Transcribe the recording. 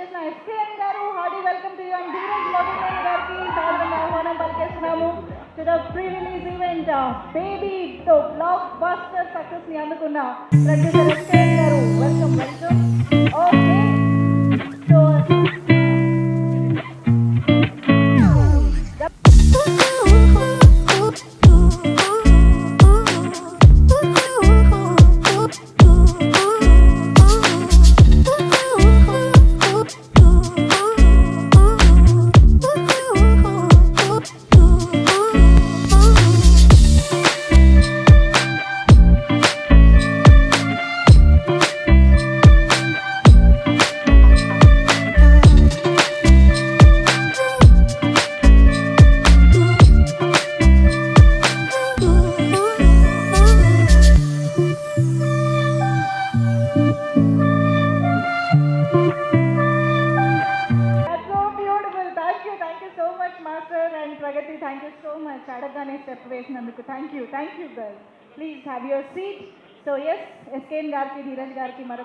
విచ్చేసిన ఎస్కేఎన్ గారు hearty welcome to you and Dheeraj Modi గారికి సాధారణ ఆహ్వానం పలికేస్తున్నాము to the pre release event Baby తో బ్లాక్ బస్టర్ సక్సెస్ ని అందుకున్న ప్రొడ్యూసర్ ఎస్కేఎన్ గారు welcome welcome. Okay so Pragati, thank you so much. Adagane step వేసినందుకు thank you girl. Please have your seat. So S SKN గారికి ధీరజ్ గారికి మరొక